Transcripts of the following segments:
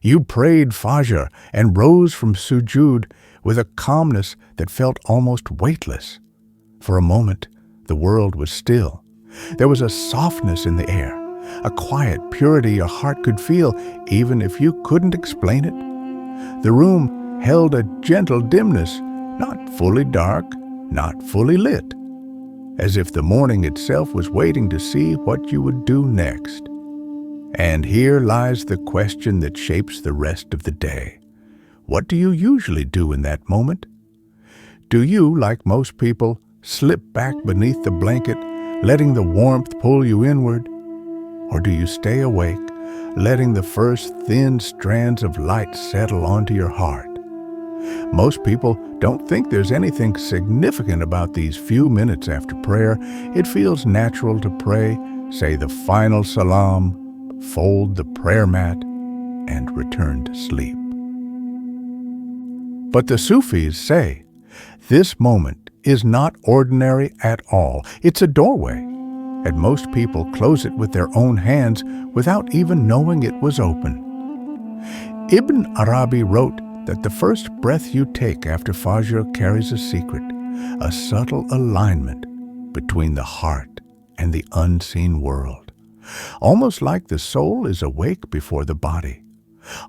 You prayed Fajr and rose from sujud with a calmness that felt almost weightless. For a moment, the world was still. There was a softness in the air, a quiet purity your heart could feel, even if you couldn't explain it. The room held a gentle dimness, not fully dark, not fully lit, as if the morning itself was waiting to see what you would do next. And here lies the question that shapes the rest of the day. What do you usually do in that moment? Do you, like most people, slip back beneath the blanket, letting the warmth pull you inward? Or do you stay awake, letting the first thin strands of light settle onto your heart? Most people don't think there's anything significant about these few minutes after prayer. It feels natural to pray, say the final salam, fold the prayer mat, and return to sleep. But the Sufis say, this moment is not ordinary at all. It's a doorway, and most people close it with their own hands without even knowing it was open. Ibn Arabi wrote that the first breath you take after Fajr carries a secret, a subtle alignment between the heart and the unseen world. Almost like the soul is awake before the body.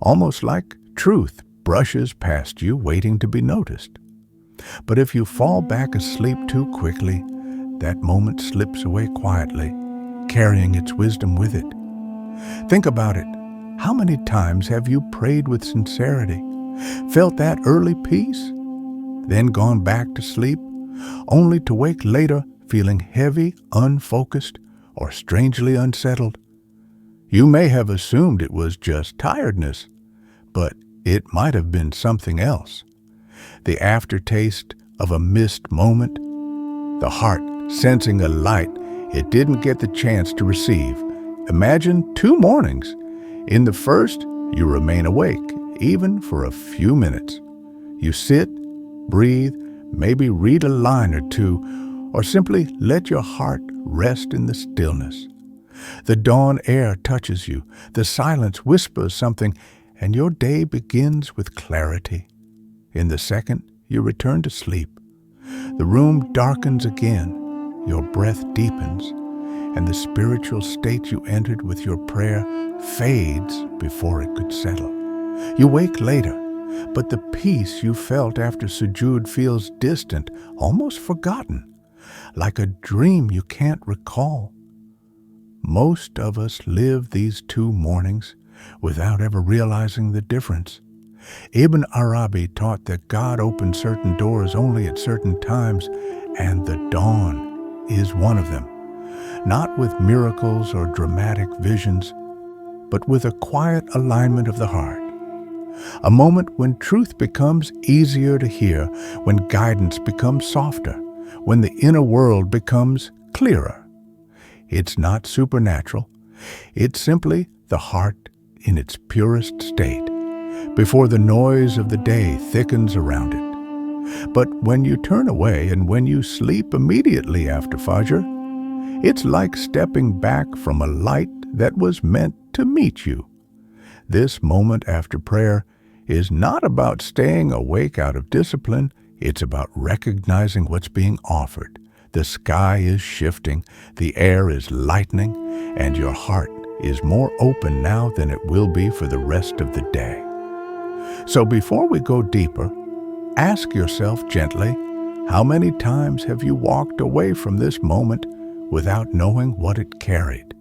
Almost like truth brushes past you, waiting to be noticed. But if you fall back asleep too quickly, that moment slips away quietly, carrying its wisdom with it. Think about it. How many times have you prayed with sincerity, felt that early peace, then gone back to sleep, only to wake later feeling heavy, unfocused, or strangely unsettled? You may have assumed it was just tiredness, but it might have been something else. The aftertaste of a missed moment, the heart sensing a light it didn't get the chance to receive. Imagine 2 mornings. In the first, you remain awake, even for a few minutes. You sit, breathe, maybe read a line or two, or simply let your heart rest in the stillness. The dawn air touches you, the silence whispers something, and your day begins with clarity. In the second, you return to sleep. The room darkens again, your breath deepens, and the spiritual state you entered with your prayer fades before it could settle. You wake later, but the peace you felt after sujud feels distant, almost forgotten, like a dream you can't recall. Most of us live these 2 mornings without ever realizing the difference. Ibn Arabi taught that God opened certain doors only at certain times, and the dawn is one of them. Not with miracles or dramatic visions, but with a quiet alignment of the heart. A moment when truth becomes easier to hear, when guidance becomes softer, when the inner world becomes clearer. It's not supernatural. It's simply the heart in its purest state, before the noise of the day thickens around it. But when you turn away and when you sleep immediately after Fajr, it's like stepping back from a light that was meant to meet you. This moment after prayer is not about staying awake out of discipline. It's about recognizing what's being offered. The sky is shifting, the air is lightening, and your heart is more open now than it will be for the rest of the day. So before we go deeper, ask yourself gently, how many times have you walked away from this moment without knowing what it carried?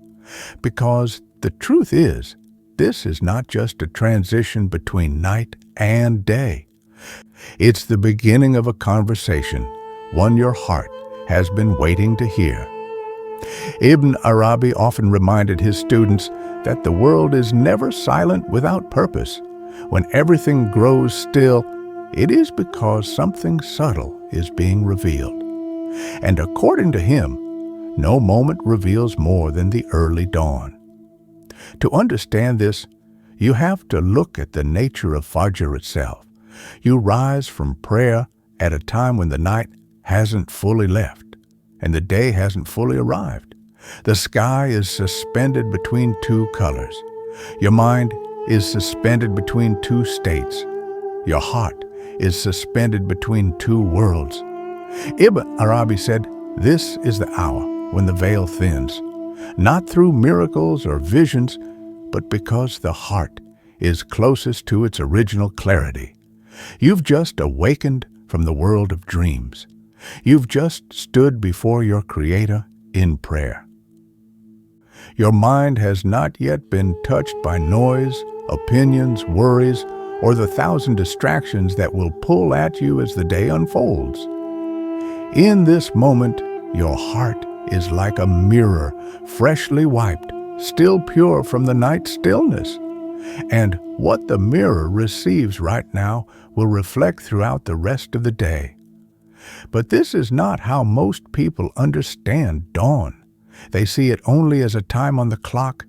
Because the truth is, this is not just a transition between night and day. It's the beginning of a conversation, one your heart has been waiting to hear. Ibn Arabi often reminded his students that the world is never silent without purpose. When everything grows still, it is because something subtle is being revealed. And according to him, no moment reveals more than the early dawn. To understand this, you have to look at the nature of Fajr itself. You rise from prayer at a time when the night hasn't fully left and the day hasn't fully arrived. The sky is suspended between 2 colors. Your mind is suspended between two states. Your heart is suspended between two worlds. Ibn Arabi said, "This is the hour when the veil thins, not through miracles or visions, but because the heart is closest to its original clarity. You've just awakened from the world of dreams. You've just stood before your Creator in prayer. Your mind has not yet been touched by noise, opinions, worries, or the thousand distractions that will pull at you as the day unfolds. In this moment, your heart is like a mirror, freshly wiped, still pure from the night stillness. And what the mirror receives right now will reflect throughout the rest of the day. But this is not how most people understand dawn. They see it only as a time on the clock,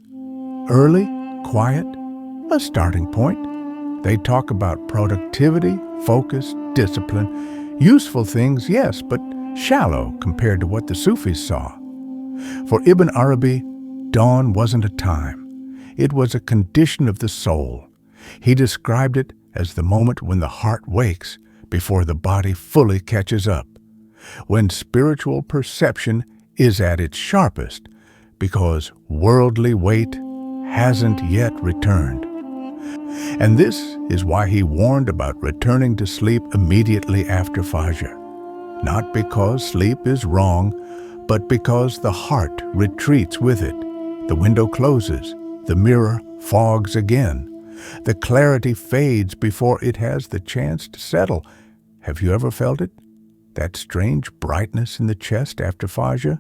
early, quiet, a starting point. They talk about productivity, focus, discipline, useful things, yes, but shallow compared to what the Sufis saw. For Ibn Arabi, dawn wasn't a time. It was a condition of the soul. He described it as the moment when the heart wakes before the body fully catches up, when spiritual perception is at its sharpest, because worldly weight hasn't yet returned. And this is why he warned about returning to sleep immediately after Fajr. Not because sleep is wrong, but because the heart retreats with it. The window closes, the mirror fogs again. The clarity fades before it has the chance to settle. Have you ever felt it? That strange brightness in the chest after Fajr?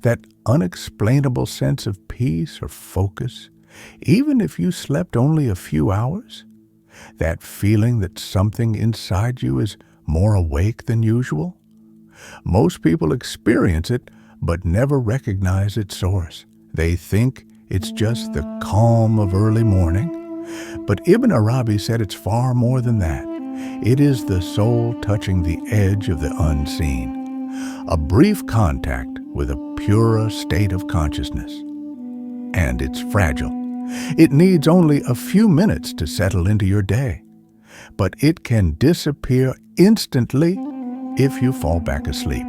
That unexplainable sense of peace or focus, even if you slept only a few hours? That feeling that something inside you is more awake than usual? Most people experience it, but never recognize its source. They think it's just the calm of early morning. But Ibn Arabi said it's far more than that. It is the soul touching the edge of the unseen, a brief contact with a purer state of consciousness. And it's fragile. It needs only a few minutes to settle into your day. But it can disappear instantly if you fall back asleep.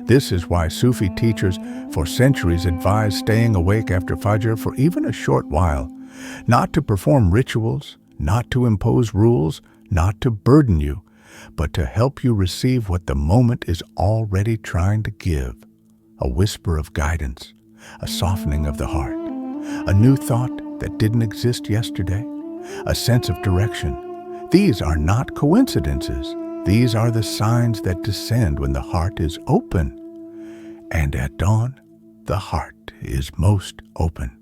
This is why Sufi teachers for centuries advise staying awake after Fajr for even a short while, not to perform rituals, not to impose rules, not to burden you, but to help you receive what the moment is already trying to give, a whisper of guidance, a softening of the heart, a new thought that didn't exist yesterday, a sense of direction. These are not coincidences. These are the signs that descend when the heart is open. And at dawn, the heart is most open.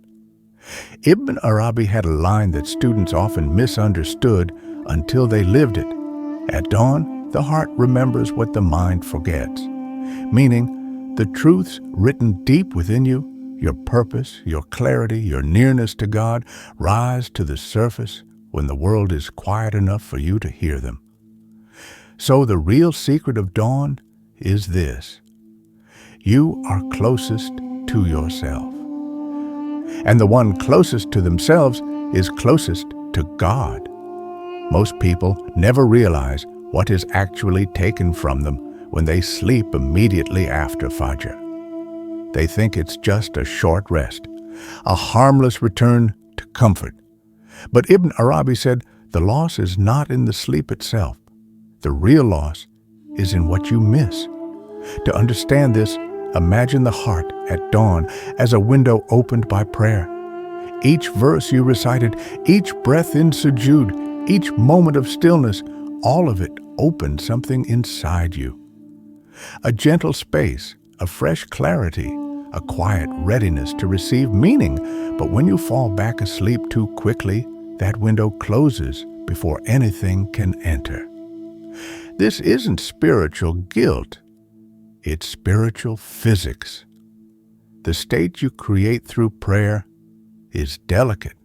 Ibn Arabi had a line that students often misunderstood until they lived it. At dawn, the heart remembers what the mind forgets, meaning the truths written deep within you, your purpose, your clarity, your nearness to God, rise to the surface when the world is quiet enough for you to hear them. So the real secret of dawn is this: you are closest to yourself. And the one closest to themselves is closest to God. Most people never realize what is actually taken from them when they sleep immediately after Fajr. They think it's just a short rest, a harmless return to comfort. But Ibn Arabi said the loss is not in the sleep itself. The real loss is in what you miss. To understand this, imagine the heart at dawn as a window opened by prayer. Each verse you recited, each breath in sujood, each moment of stillness, all of it opened something inside you. A gentle space, a fresh clarity, a quiet readiness to receive meaning. But when you fall back asleep too quickly, that window closes before anything can enter. This isn't spiritual guilt. It's spiritual physics. The state you create through prayer is delicate.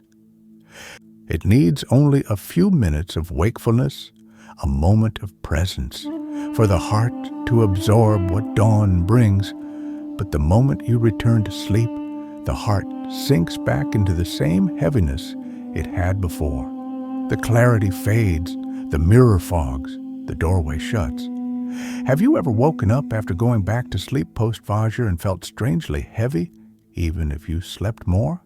It needs only a few minutes of wakefulness, a moment of presence, for the heart to absorb what dawn brings. But the moment you return to sleep, the heart sinks back into the same heaviness it had before. The clarity fades, the mirror fogs, the doorway shuts. Have you ever woken up after going back to sleep post-Fajr and felt strangely heavy, even if you slept more?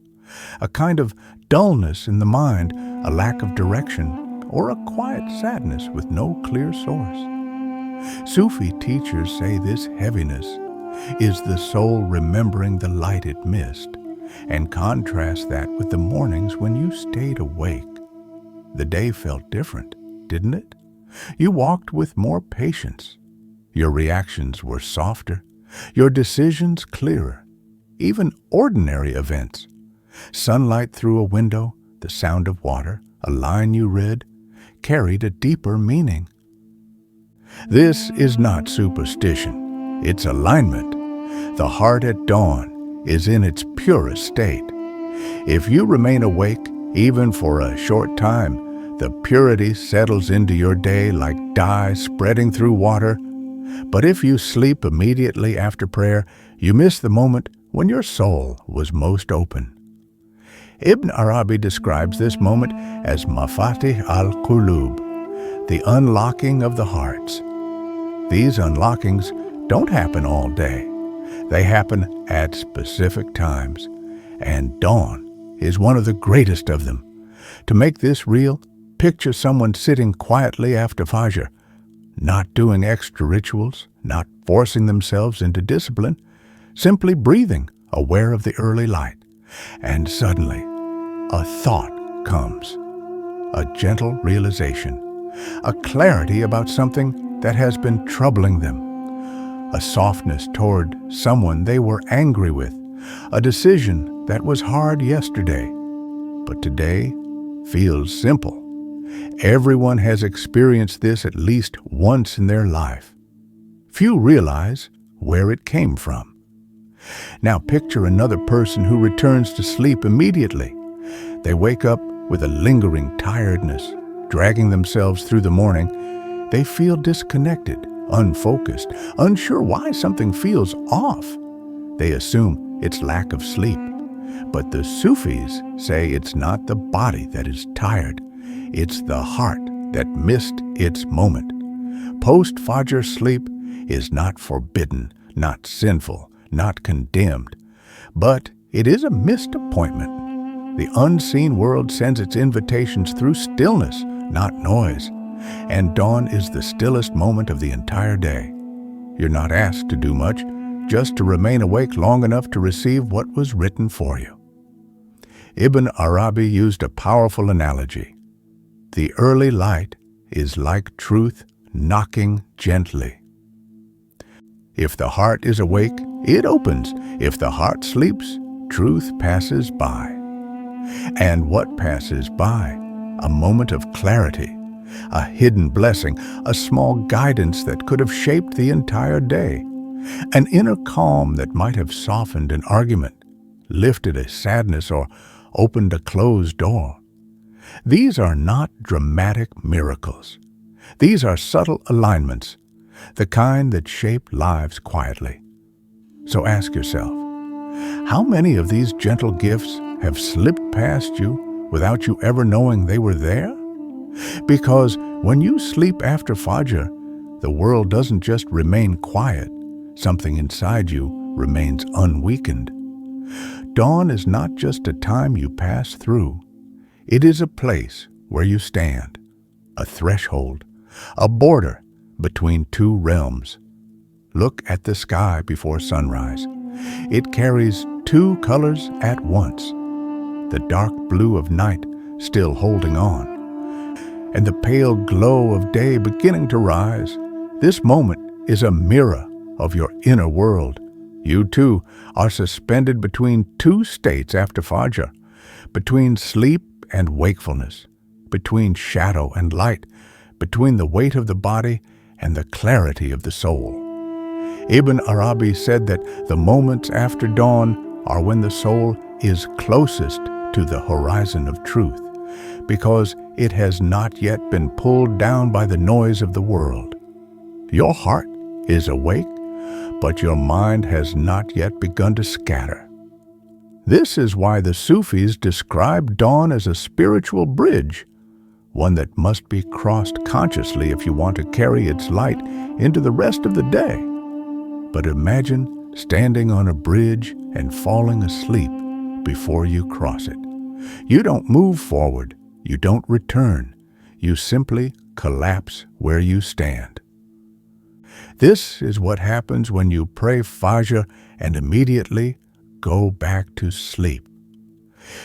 A kind of dullness in the mind, a lack of direction, or a quiet sadness with no clear source. Sufi teachers say this heaviness is the soul remembering the light it missed, and contrast that with the mornings when you stayed awake. The day felt different, didn't it? You walked with more patience. Your reactions were softer, your decisions clearer. Even ordinary events, sunlight through a window, the sound of water, a line you read, carried a deeper meaning. This is not superstition, it's alignment. The heart at dawn is in its purest state. If you remain awake, even for a short time, the purity settles into your day like dye spreading through water. But if you sleep immediately after prayer, you miss the moment when your soul was most open. Ibn Arabi describes this moment as mafatih al-qulub, the unlocking of the hearts. These unlockings don't happen all day. They happen at specific times, and dawn is one of the greatest of them. To make this real, picture someone sitting quietly after Fajr, not doing extra rituals, not forcing themselves into discipline, simply breathing, aware of the early light. And suddenly, a thought comes, a gentle realization, a clarity about something that has been troubling them, a softness toward someone they were angry with, a decision that was hard yesterday, but today feels simple. Everyone has experienced this at least once in their life. Few realize where it came from. Now picture another person who returns to sleep immediately. They wake up with a lingering tiredness, dragging themselves through the morning. They feel disconnected, unfocused, unsure why something feels off. They assume it's lack of sleep. But the Sufis say it's not the body that is tired, it's the heart that missed its moment. Post-Fajr sleep is not forbidden, not sinful, not condemned, but it is a missed appointment. The unseen world sends its invitations through stillness, not noise, and dawn is the stillest moment of the entire day. You're not asked to do much, just to remain awake long enough to receive what was written for you. Ibn Arabi used a powerful analogy. The early light is like truth knocking gently. If the heart is awake, it opens. If the heart sleeps, truth passes by. And what passes by? A moment of clarity, a hidden blessing, a small guidance that could have shaped the entire day, an inner calm that might have softened an argument, lifted a sadness, or opened a closed door. These are not dramatic miracles. These are subtle alignments, the kind that shape lives quietly. So ask yourself, how many of these gentle gifts have slipped past you without you ever knowing they were there? Because when you sleep after Fajr, the world doesn't just remain quiet. Something inside you remains unweakened. Dawn is not just a time you pass through. It is a place where you stand, a threshold, a border between two realms. Look at the sky before sunrise. It carries two colors at once. The dark blue of night still holding on, and the pale glow of day beginning to rise. This moment is a mirror of your inner world. You too are suspended between two states after Fajr, between sleep and wakefulness, between shadow and light, between the weight of the body and the clarity of the soul. Ibn Arabi said that the moments after dawn are when the soul is closest to the horizon of truth, because it has not yet been pulled down by the noise of the world. Your heart is awake, but your mind has not yet begun to scatter. This is why the Sufis describe dawn as a spiritual bridge, one that must be crossed consciously if you want to carry its light into the rest of the day. But imagine standing on a bridge and falling asleep before you cross it. You don't move forward, you don't return, you simply collapse where you stand. This is what happens when you pray Fajr and immediately go back to sleep.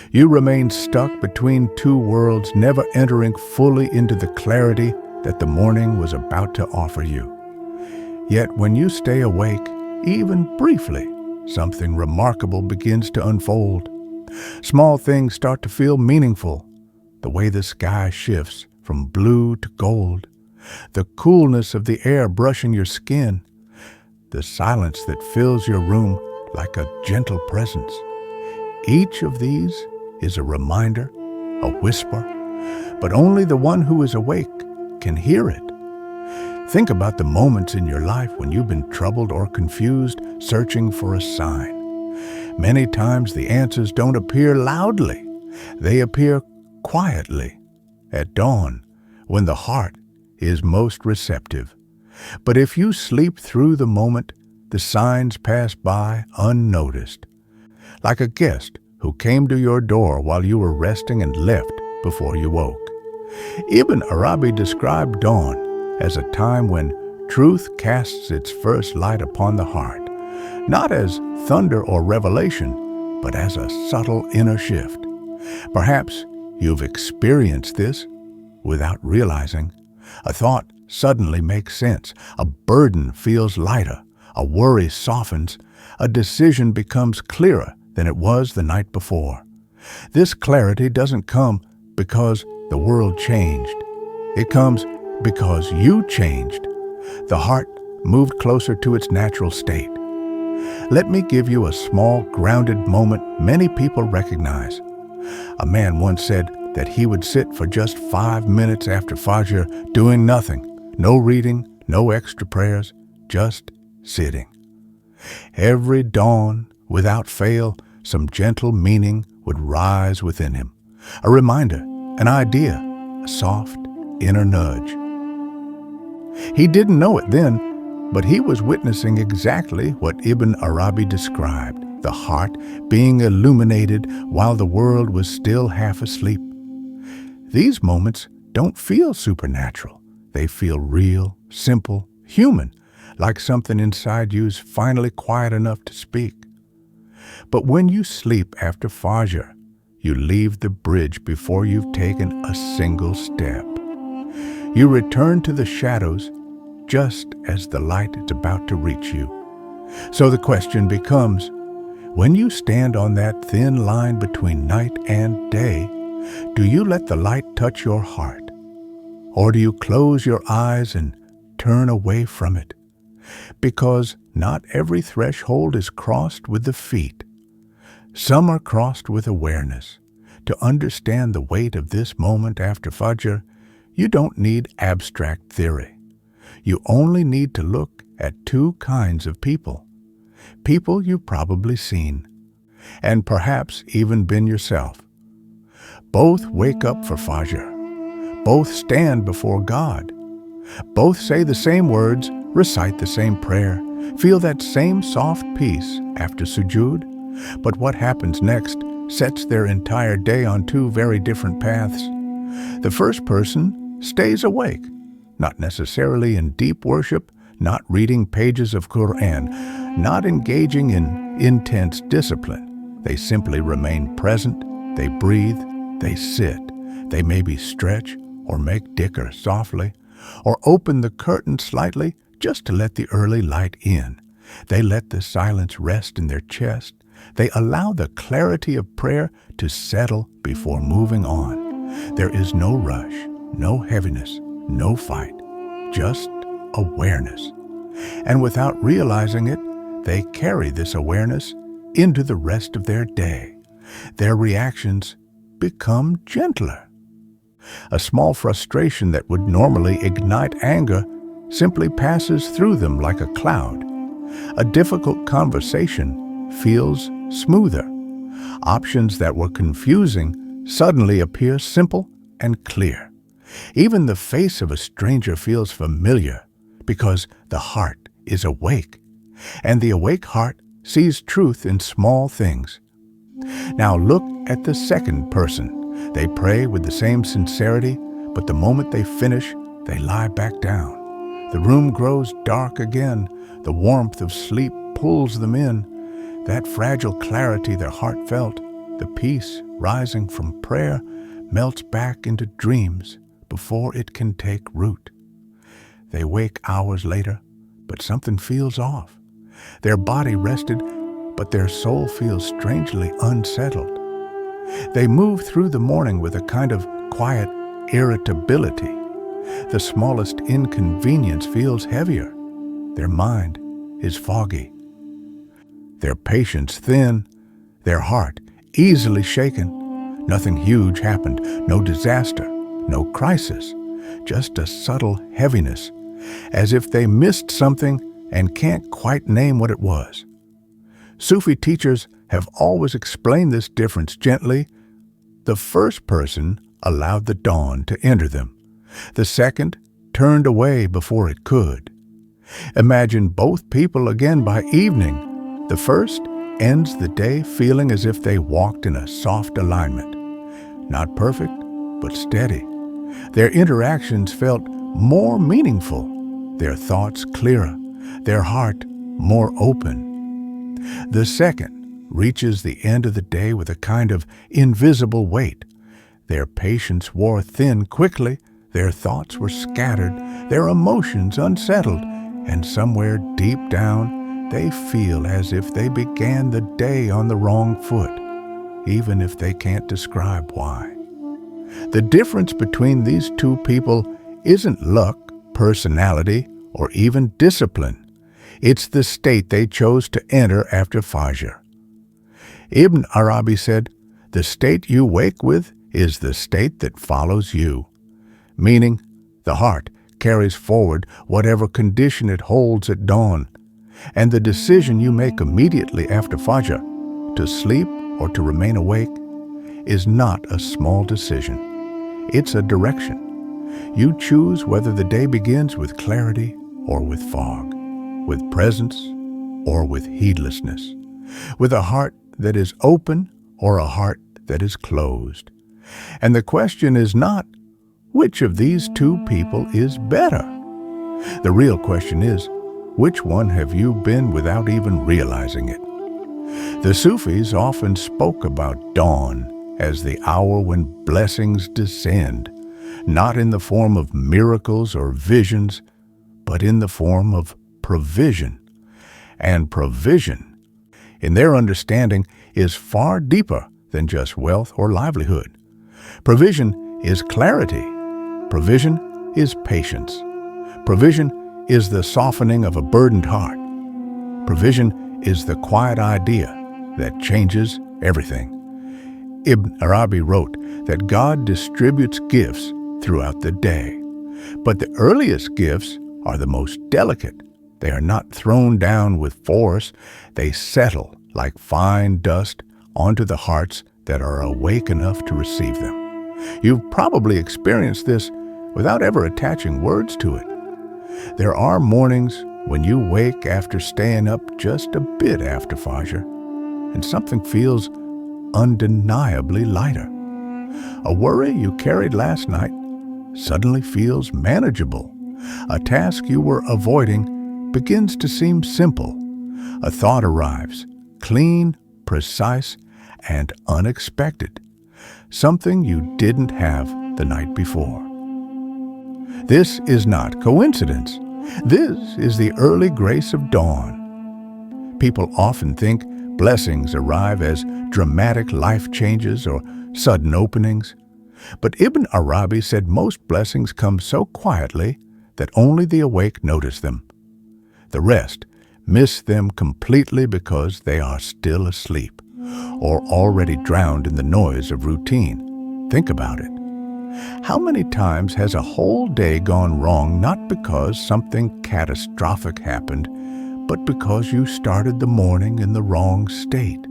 You remain stuck between two worlds, never entering fully into the clarity that the morning was about to offer you. Yet when you stay awake, even briefly, something remarkable begins to unfold. Small things start to feel meaningful. The way the sky shifts from blue to gold, the coolness of the air brushing your skin, the silence that fills your room like a gentle presence. Each of these is a reminder, a whisper, but only the one who is awake can hear it. Think about the moments in your life when you've been troubled or confused, searching for a sign. Many times the answers don't appear loudly. They appear quietly at dawn, when the heart is most receptive. But if you sleep through the moment, the signs pass by unnoticed, like a guest who came to your door while you were resting and left before you woke. Ibn Arabi described dawn as a time when truth casts its first light upon the heart, not as thunder or revelation, but as a subtle inner shift. Perhaps you've experienced this without realizing. A thought suddenly makes sense, a burden feels lighter, a worry softens, a decision becomes clearer than it was the night before. This clarity doesn't come because the world changed. It comes because you changed. The heart moved closer to its natural state. Let me give you a small, grounded moment many people recognize. A man once said that he would sit for just 5 minutes after Fajr doing nothing, no reading, no extra prayers, just sitting. Every dawn, without fail, some gentle meaning would rise within him. A reminder, an idea, a soft inner nudge. He didn't know it then, but he was witnessing exactly what Ibn Arabi described, the heart being illuminated while the world was still half asleep. These moments don't feel supernatural. They feel real, simple, human, like something inside you's finally quiet enough to speak. But when you sleep after Fajr, you leave the bridge before you've taken a single step. You return to the shadows just as the light is about to reach you. So the question becomes, when you stand on that thin line between night and day, do you let the light touch your heart? Or do you close your eyes and turn away from it? Because not every threshold is crossed with the feet. Some are crossed with awareness. To understand the weight of this moment after Fajr, you don't need abstract theory. You only need to look at two kinds of people. People you've probably seen, and perhaps even been yourself. Both wake up for Fajr. Both stand before God. Both say the same words, recite the same prayer, feel that same soft peace after sujood. But what happens next sets their entire day on two very different paths. The first person stays awake, not necessarily in deep worship, not reading pages of Quran, not engaging in intense discipline. They simply remain present, they breathe, they sit, they maybe stretch or make dhikr softly, or open the curtain slightly just to let the early light in. They let the silence rest in their chest. They allow the clarity of prayer to settle before moving on. There is no rush, no heaviness, no fight, just awareness. And without realizing it, they carry this awareness into the rest of their day. Their reactions become gentler. A small frustration that would normally ignite anger simply passes through them like a cloud. A difficult conversation feels smoother. Options that were confusing suddenly appear simple and clear. Even the face of a stranger feels familiar because the heart is awake, and the awake heart sees truth in small things. Now look at the second person. They pray with the same sincerity, but the moment they finish, they lie back down. The room grows dark again. The warmth of sleep pulls them in. That fragile clarity their heart felt, the peace rising from prayer, melts back into dreams before it can take root. They wake hours later, but something feels off. Their body rested, but their soul feels strangely unsettled. They move through the morning with a kind of quiet irritability. The smallest inconvenience feels heavier. Their mind is foggy. Their patience thin, their heart easily shaken. Nothing huge happened, no disaster, no crisis, just a subtle heaviness, as if they missed something and can't quite name what it was. Sufi teachers have always explained this difference gently. The first person allowed the dawn to enter them. The second turned away before it could. Imagine both people again by evening. The first ends the day feeling as if they walked in a soft alignment. Not perfect, but steady. Their interactions felt more meaningful, their thoughts clearer, their heart more open. The second reaches the end of the day with a kind of invisible weight. Their patience wore thin quickly, their thoughts were scattered, their emotions unsettled, and somewhere deep down they feel as if they began the day on the wrong foot, even if they can't describe why. The difference between these two people isn't luck, personality, or even discipline. It's the state they chose to enter after Fajr. Ibn Arabi said, "The state you wake with is the state that follows you," meaning the heart carries forward whatever condition it holds at dawn, and the decision you make immediately after Fajr, to sleep or to remain awake, is not a small decision. It's a direction. You choose whether the day begins with clarity or with fog, with presence or with heedlessness, with a heart that is open or a heart that is closed. And the question is not, which of these two people is better? The real question is, which one have you been without even realizing it? The Sufis often spoke about dawn as the hour when blessings descend, not in the form of miracles or visions, but in the form of provision. And provision, in their understanding, is far deeper than just wealth or livelihood. Provision is clarity. Provision is patience. Provision is the softening of a burdened heart. Provision is the quiet idea that changes everything. Ibn Arabi wrote that God distributes gifts throughout the day, but the earliest gifts are the most delicate. They are not thrown down with force. They settle like fine dust onto the hearts that are awake enough to receive them. You've probably experienced this without ever attaching words to it. There are mornings when you wake after staying up just a bit after Fajr, and something feels undeniably lighter. A worry you carried last night suddenly feels manageable. A task you were avoiding begins to seem simple. A thought arrives, clean, precise, and unexpected. Something you didn't have the night before. This is not coincidence. This is the early grace of dawn. People often think blessings arrive as dramatic life changes or sudden openings. But Ibn Arabi said most blessings come so quietly that only the awake notice them. The rest miss them completely because they are still asleep or already drowned in the noise of routine. Think about it. How many times has a whole day gone wrong not because something catastrophic happened, but because you started the morning in the wrong state?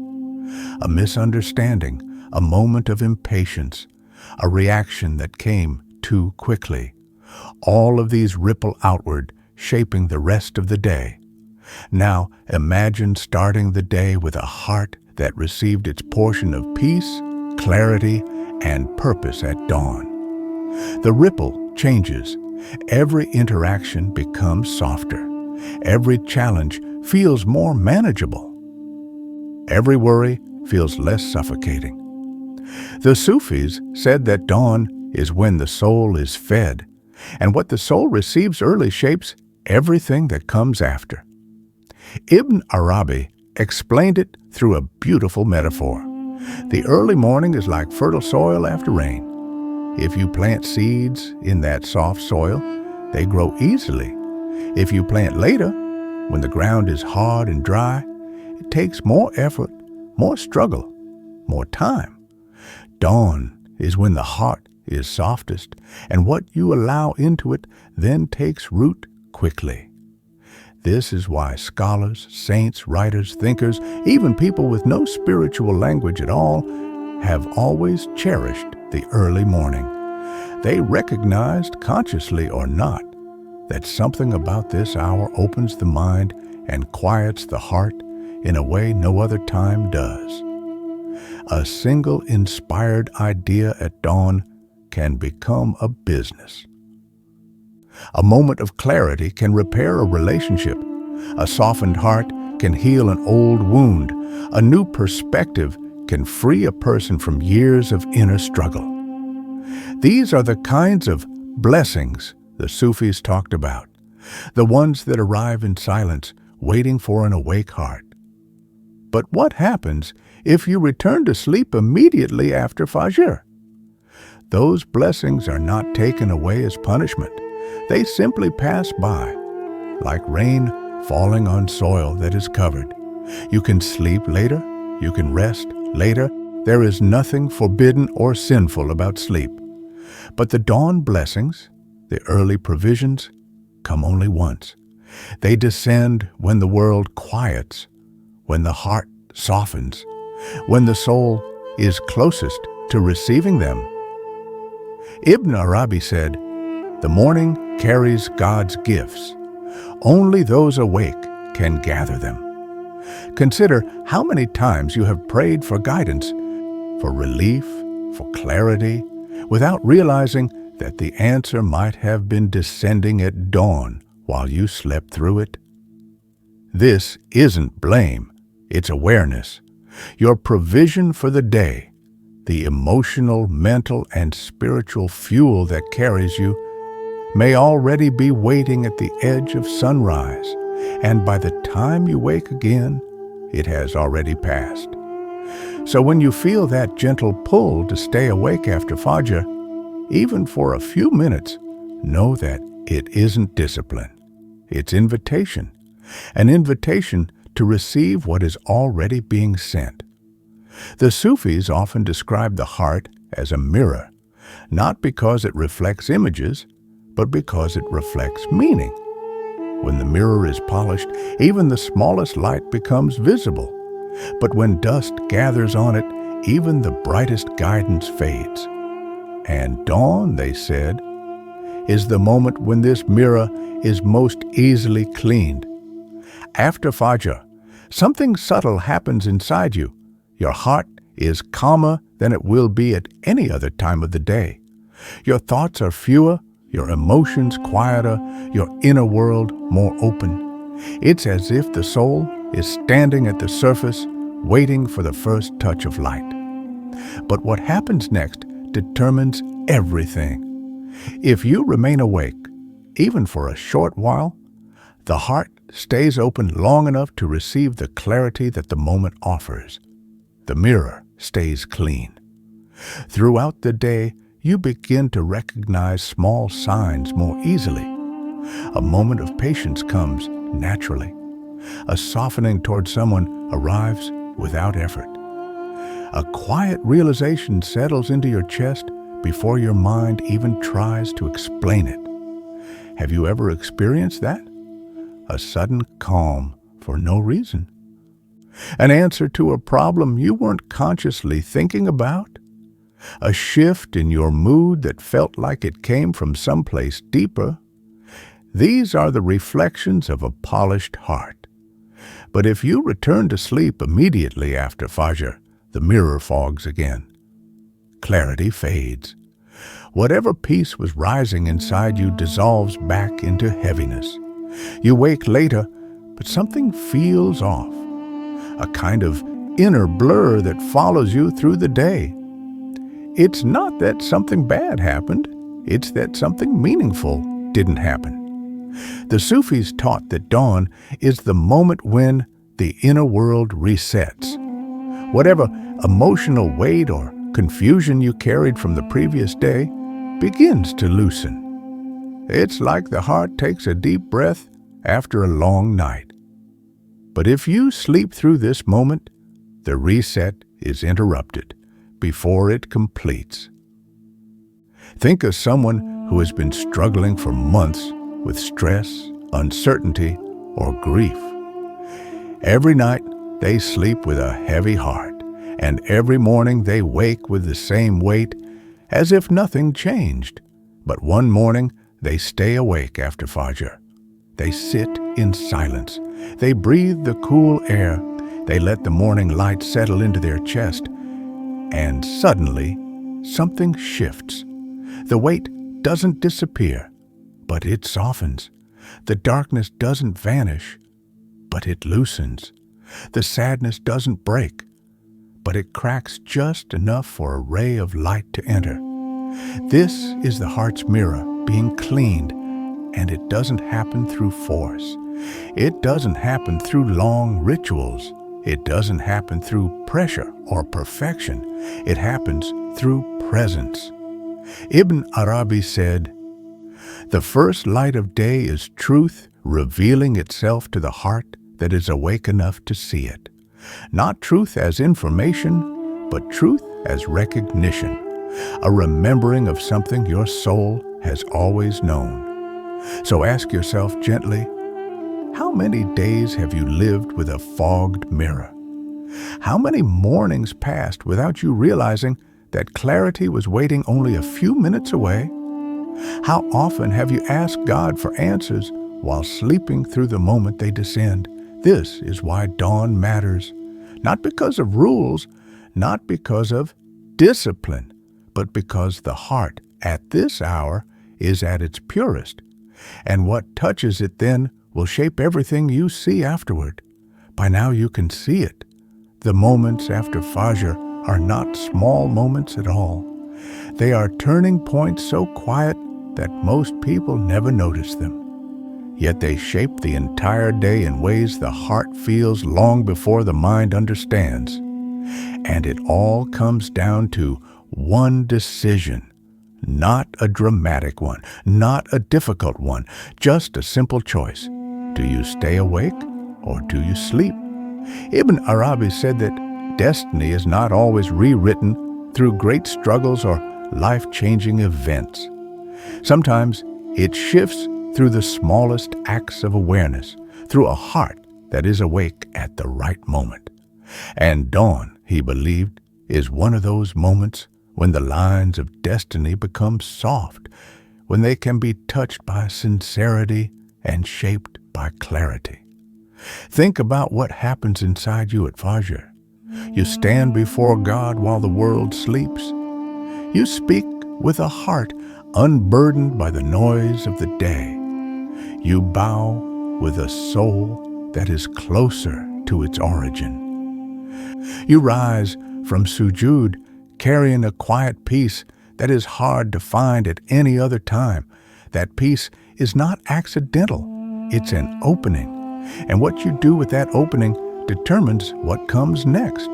A misunderstanding, a moment of impatience, a reaction that came too quickly. All of these ripple outward, shaping the rest of the day. Now imagine starting the day with a heart that received its portion of peace, clarity, and purpose at dawn. The ripple changes. Every interaction becomes softer. Every challenge feels more manageable. Every worry feels less suffocating. The Sufis said that dawn is when the soul is fed, and what the soul receives early shapes everything that comes after. Ibn Arabi explained it through a beautiful metaphor. The early morning is like fertile soil after rain. If you plant seeds in that soft soil, they grow easily. If you plant later, when the ground is hard and dry, it takes more effort, more struggle, more time. Dawn is when the heart is softest, and what you allow into it then takes root quickly. This is why scholars, saints, writers, thinkers, even people with no spiritual language at all, have always cherished the early morning. They recognized, consciously or not, that something about this hour opens the mind and quiets the heart in a way no other time does. A single inspired idea at dawn can become a business. A moment of clarity can repair a relationship. A softened heart can heal an old wound. A new perspective can free a person from years of inner struggle. These are the kinds of blessings the Sufis talked about, the ones that arrive in silence, waiting for an awake heart. But what happens if you return to sleep immediately after Fajr? Those blessings are not taken away as punishment. They simply pass by, like rain falling on soil that is covered. You can sleep later, you can rest later. There is nothing forbidden or sinful about sleep. But the dawn blessings, the early provisions, come only once. They descend when the world quiets, when the heart softens, when the soul is closest to receiving them. Ibn Arabi said, "The morning carries God's gifts. Only those awake can gather them." Consider how many times you have prayed for guidance, for relief, for clarity, without realizing that the answer might have been descending at dawn while you slept through it. This isn't blame, it's awareness. Your provision for the day, the emotional, mental, and spiritual fuel that carries you, may already be waiting at the edge of sunrise, and by the time you wake again, it has already passed. So when you feel that gentle pull to stay awake after Fajr, even for a few minutes, know that it isn't discipline. It's invitation, an invitation to receive what is already being sent. The Sufis often describe the heart as a mirror, not because it reflects images, but because it reflects meaning. When the mirror is polished, even the smallest light becomes visible. But when dust gathers on it, even the brightest guidance fades. And dawn, they said, is the moment when this mirror is most easily cleaned. After Fajr, something subtle happens inside you. Your heart is calmer than it will be at any other time of the day. Your thoughts are fewer, your emotions quieter, your inner world more open. It's as if the soul is standing at the surface, waiting for the first touch of light. But what happens next determines everything. If you remain awake, even for a short while, the heart stays open long enough to receive the clarity that the moment offers. The mirror stays clean. Throughout the day, you begin to recognize small signs more easily. A moment of patience comes naturally. A softening toward someone arrives without effort. A quiet realization settles into your chest before your mind even tries to explain it. Have you ever experienced that? A sudden calm for no reason. An answer to a problem you weren't consciously thinking about? A shift in your mood that felt like it came from someplace deeper? These are the reflections of a polished heart. But if you return to sleep immediately after Fajr, the mirror fogs again. Clarity fades. Whatever peace was rising inside you dissolves back into heaviness. You wake later, but something feels off. A kind of inner blur that follows you through the day. It's not that something bad happened, it's that something meaningful didn't happen. The Sufis taught that dawn is the moment when the inner world resets. Whatever emotional weight or confusion you carried from the previous day begins to loosen. It's like the heart takes a deep breath after a long night. But if you sleep through this moment, the reset is interrupted before it completes. Think of someone who has been struggling for months with stress, uncertainty, or grief. Every night they sleep with a heavy heart, and every morning they wake with the same weight, as if nothing changed. But one morning they stay awake after Fajr. They sit in silence. They breathe the cool air. They let the morning light settle into their chest. And suddenly, something shifts. The weight doesn't disappear, but it softens. The darkness doesn't vanish, but it loosens. The sadness doesn't break, but it cracks just enough for a ray of light to enter. This is the heart's mirror being cleaned, and it doesn't happen through force. It doesn't happen through long rituals. It doesn't happen through pressure or perfection. It happens through presence. Ibn Arabi said, "The first light of day is truth revealing itself to the heart that is awake enough to see it. Not truth as information, but truth as recognition, a remembering of something your soul has always known." So ask yourself gently, how many days have you lived with a fogged mirror? How many mornings passed without you realizing that clarity was waiting only a few minutes away? How often have you asked God for answers while sleeping through the moment they descend? This is why dawn matters. Not because of rules, not because of discipline, but because the heart at this hour is at its purest. And what touches it then will shape everything you see afterward. By now you can see it. The moments after Fajr are not small moments at all. They are turning points so quiet that most people never notice them. Yet they shape the entire day in ways the heart feels long before the mind understands. And it all comes down to one decision. Not a dramatic one, not a difficult one, just a simple choice. Do you stay awake or do you sleep? Ibn Arabi said that destiny is not always rewritten through great struggles or life-changing events. Sometimes it shifts through the smallest acts of awareness, through a heart that is awake at the right moment. And dawn, he believed, is one of those moments when the lines of destiny become soft, when they can be touched by sincerity and shaped by clarity. Think about what happens inside you at Fajr. You stand before God while the world sleeps. You speak with a heart unburdened by the noise of the day. You bow with a soul that is closer to its origin. You rise from sujood carrying a quiet peace that is hard to find at any other time. That peace is not accidental. It's an opening. And what you do with that opening determines what comes next.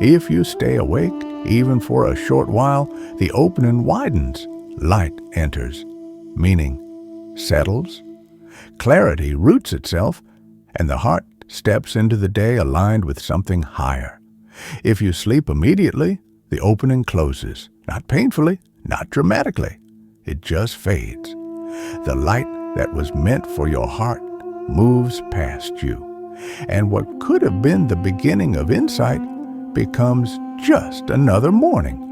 If you stay awake, even for a short while, the opening widens. Light enters. Meaning settles. Clarity roots itself, and the heart steps into the day aligned with something higher. If you sleep immediately, the opening closes. Not painfully, not dramatically. It just fades. The light that was meant for your heart moves past you. And what could have been the beginning of insight becomes just another morning.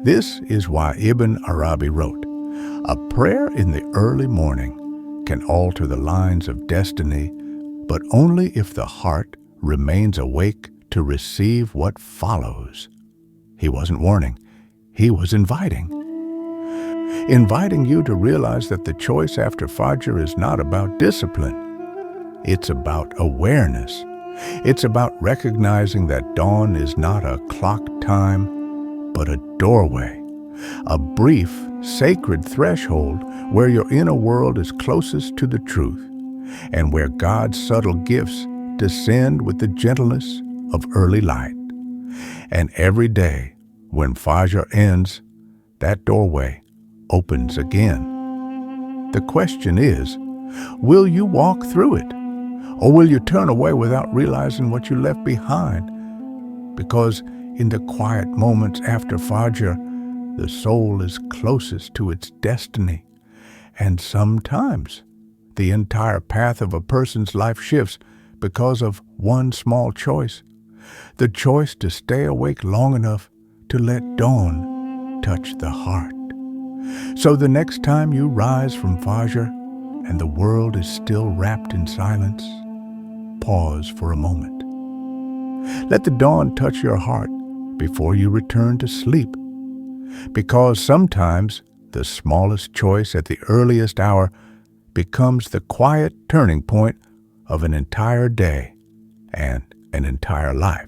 This is why Ibn Arabi wrote, "A prayer in the early morning can alter the lines of destiny, but only if the heart remains awake to receive what follows." He wasn't warning, he was inviting you to realize that the choice after Fajr is not about discipline. It's about awareness. It's about recognizing that dawn is not a clock time, but a doorway, a brief, sacred threshold where your inner world is closest to the truth, and where God's subtle gifts descend with the gentleness of early light. And every day, when Fajr ends, that doorway opens again. The question is, will you walk through it? Or will you turn away without realizing what you left behind? Because in the quiet moments after Fajr, the soul is closest to its destiny. And sometimes the entire path of a person's life shifts because of one small choice. The choice to stay awake long enough to let dawn touch the heart. So the next time you rise from Fajr and the world is still wrapped in silence, pause for a moment. Let the dawn touch your heart before you return to sleep. Because sometimes the smallest choice at the earliest hour becomes the quiet turning point of an entire day and an entire life.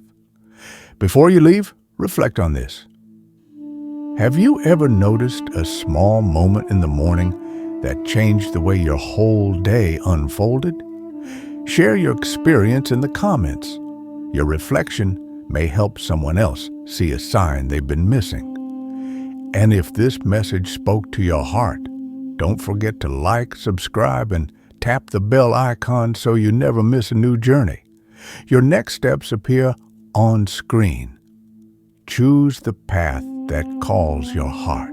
Before you leave, reflect on this. Have you ever noticed a small moment in the morning that changed the way your whole day unfolded? Share your experience in the comments. Your reflection may help someone else see a sign they've been missing. And if this message spoke to your heart, don't forget to like, subscribe, and tap the bell icon so you never miss a new journey. Your next steps appear on screen. Choose the path that calls your heart.